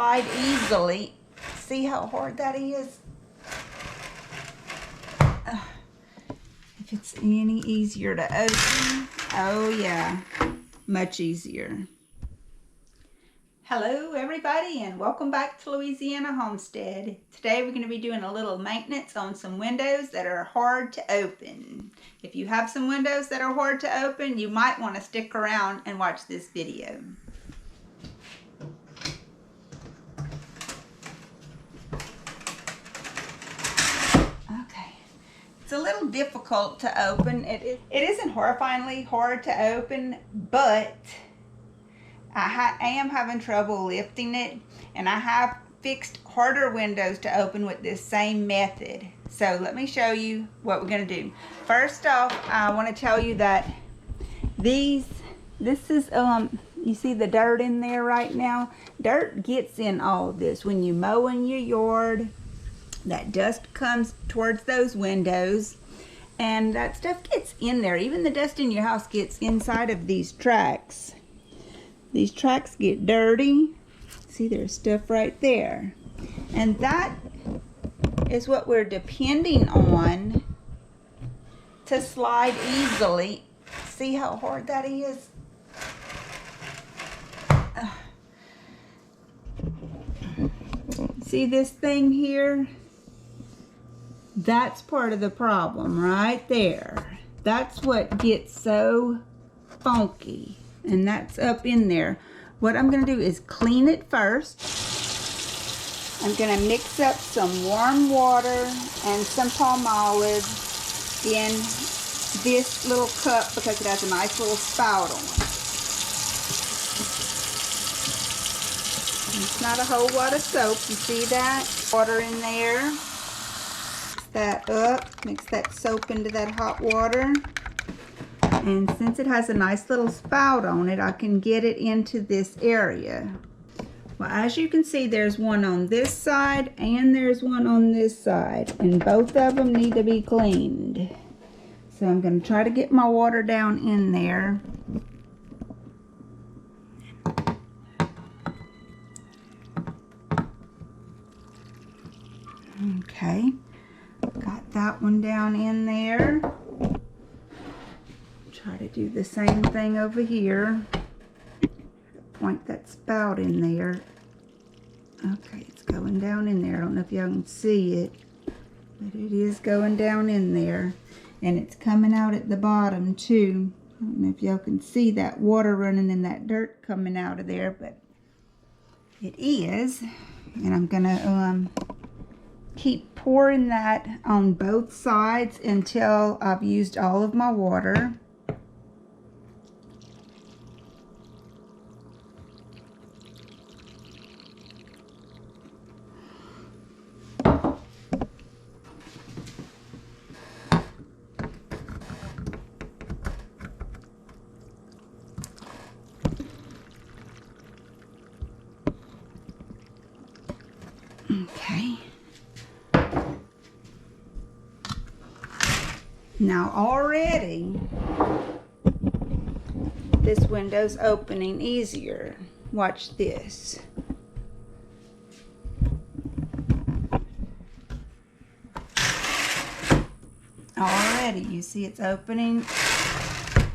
slide easily. See how hard that is? If it's any easier to open, oh yeah, much easier. Hello everybody and welcome back to Louisiana Homestead. Today we're going to be doing a little maintenance on some windows that are hard to open. If you have some windows that are hard to open, you might want to stick around and watch this video. Okay, it's a little difficult to open. It isn't horrifyingly hard to open, but I am having trouble lifting it, and I have fixed harder windows to open with this same method. So let me show you what we're going to do. First off, I want to tell you that this is, you see the dirt in there right now? Dirt gets in all of this. When you mow in your yard, that dust comes towards those windows, and that stuff gets in there. Even the dust in your house gets inside of these tracks. These tracks get dirty. See, there's stuff right there. And that is what we're depending on to slide easily. See how hard that is? See this thing here? That's part of the problem right there. That's what gets so funky. And that's up in there. What I'm going to do is clean it first. I'm going to mix up some warm water and some palm olive in this little cup because it has a nice little spout on it. It's not a whole lot of soap. You see that? Water in there. Mix that up. Mix that soap into that hot water. And since it has a nice little spout on it, I can get it into this area. Well, as you can see, there's one on this side and there's one on this side. And both of them need to be cleaned. So I'm going to try to get my water down in there. Okay. Got that one down in there. Try to do the same thing over here. Point that spout in there. Okay, it's going down in there. I don't know if y'all can see it, but it is going down in there. And it's coming out at the bottom too. I don't know if y'all can see that water running and that dirt coming out of there, but it is. And I'm gonna keep pouring that on both sides until I've used all of my water. Okay. Now already this window's opening easier. Watch this. Already you see it's opening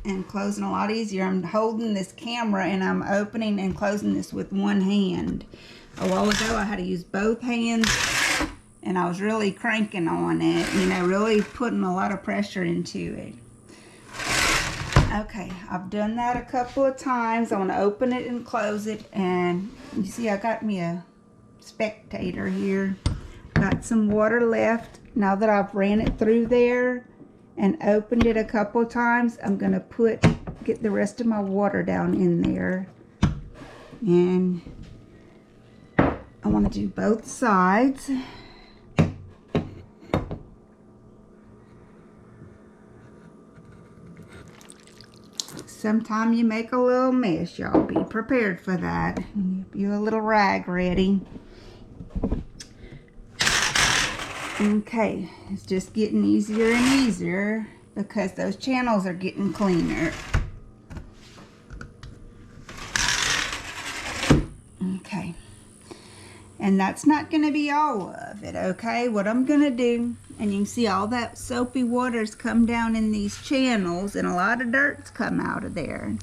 and closing a lot easier. I'm holding this camera and I'm opening and closing this with one hand. A while ago I had to use both hands and I was really cranking on it, you know, really putting a lot of pressure into it. Okay, I've done that a couple of times. I want to open it and close it, and you see I got me a spectator here. Got some water left. Now that I've ran it through there and opened it a couple of times, I'm going to get the rest of my water down in there. And I want to do both sides. Sometime you make a little mess, y'all. Be prepared for that. Get you a little rag ready. Okay, it's just getting easier and easier because those channels are getting cleaner. Okay, And that's not going to be all of it, okay? What I'm going to do, and you can see all that soapy water's come down in these channels, and a lot of dirt's come out of there.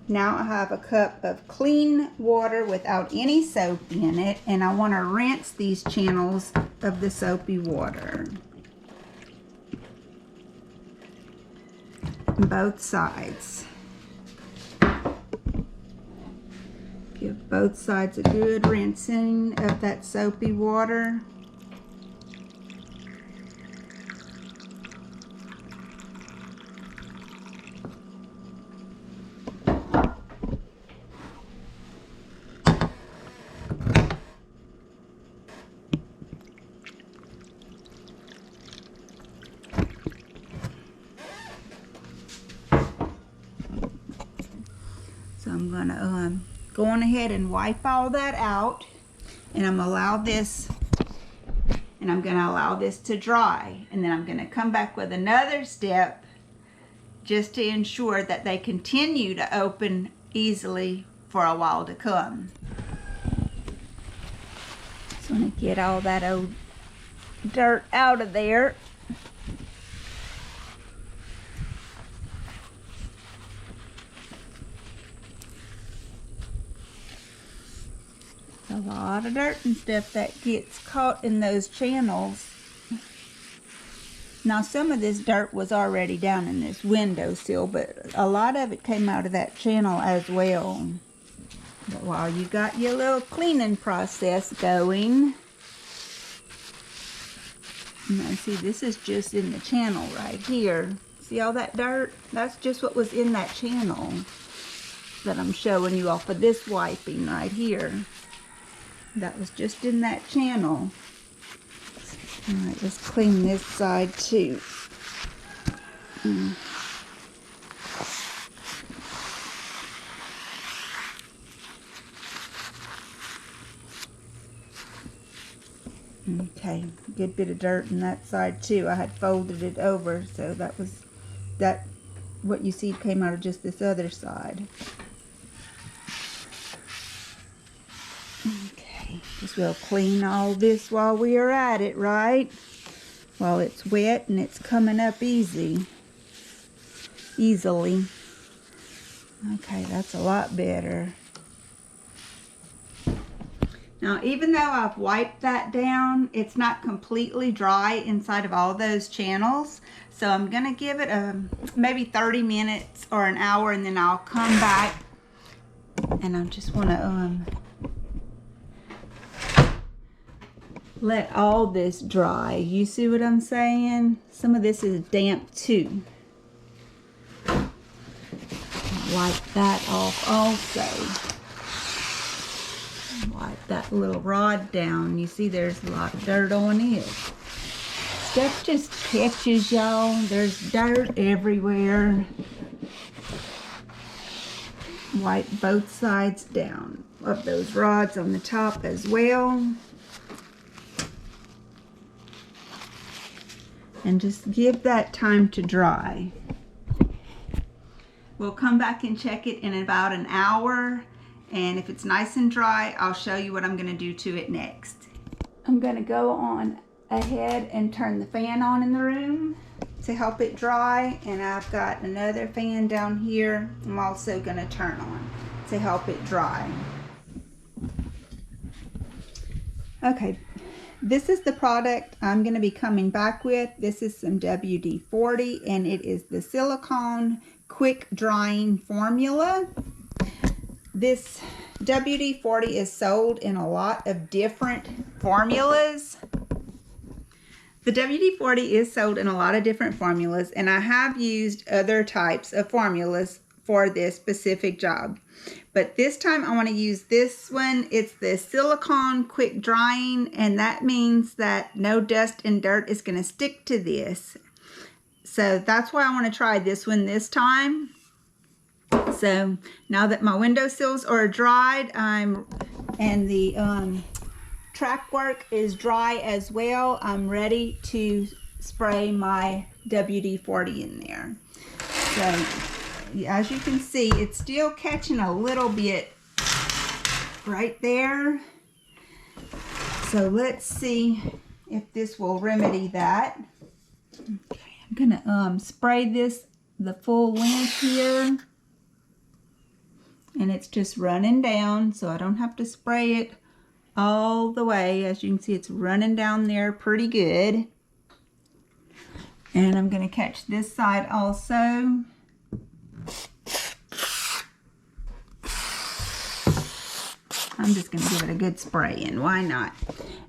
Now I have a cup of clean water without any soap in it, and I want to rinse these channels of the soapy water. Both sides. Give both sides a good rinsing of that soapy water. So I'm gonna go on ahead and wipe all that out, and I'm gonna allow this to dry, and then I'm gonna come back with another step just to ensure that they continue to open easily for a while to come. Just want to get all that old dirt out of there. A lot of dirt and stuff that gets caught in those channels. Now some of this dirt was already down in this windowsill, but a lot of it came out of that channel as well. But while you got your little cleaning process going, now see, this is just in the channel right here. See all that dirt? That's just what was in that channel that I'm showing you off of this wiping right here. That was just in that channel. Alright, let's clean this side too. Okay, good bit of dirt in that side too. I had folded it over, so that was what you see came out of just this other side. Just we'll clean all this while we are at it, right? While it's wet and it's coming up easily. Okay, that's a lot better. Now, even though I've wiped that down, it's not completely dry inside of all those channels. So I'm gonna give it maybe 30 minutes or an hour, and then I'll come back and I just wanna let all this dry. You see what I'm saying? Some of this is damp too. Wipe that off also. Wipe that little rod down. You see there's a lot of dirt on it. Stuff just catches, y'all. There's dirt everywhere. Wipe both sides down of those rods on the top as well. And just give that time to dry. We'll come back and check it in about an hour, and if it's nice and dry, I'll show you what I'm going to do to it next. I'm going to go on ahead and turn the fan on in the room to help it dry, and I've got another fan down here I'm also going to turn on to help it dry. Okay. This is the product I'm going to be coming back with. This is some WD-40, and it is the silicone quick drying formula. This WD-40 is sold in a lot of different formulas. The WD-40 is sold in a lot of different formulas, and I have used other types of formulas for this specific job. But this time I want to use this one. It's the silicone quick drying, and that means that no dust and dirt is going to stick to this. So that's why I want to try this one this time. So now that my windowsills are dried, and the track work is dry as well, I'm ready to spray my WD-40 in there. So as you can see, it's still catching a little bit right there. So let's see if this will remedy that. Okay, I'm gonna spray this the full length here. And it's just running down, so I don't have to spray it all the way. As you can see, it's running down there pretty good. And I'm gonna catch this side also. I'm just gonna give it a good spray in, why not?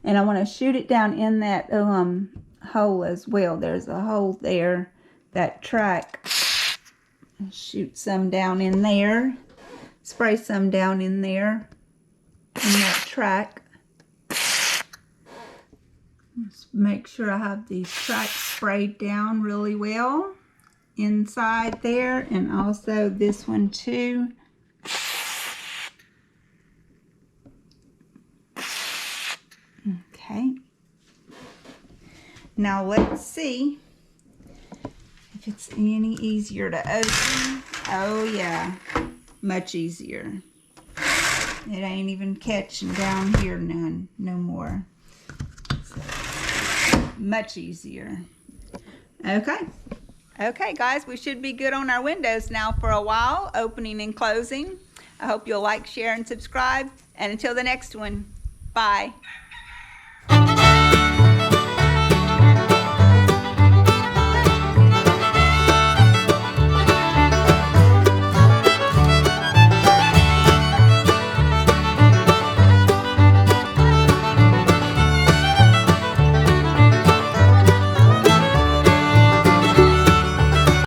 And I wanna shoot it down in that hole as well. There's a hole there, that track. Shoot some down in there. Spray some down in there, in that track. Just make sure I have these tracks sprayed down really well. Inside there, and also this one too. Okay. Now let's see if it's any easier to open. Oh yeah. Much easier. It ain't even catching down here none, no more. So, much easier. Okay. Okay, guys, we should be good on our windows now for a while, opening and closing. I hope you'll like, share, and subscribe. And until the next one, bye.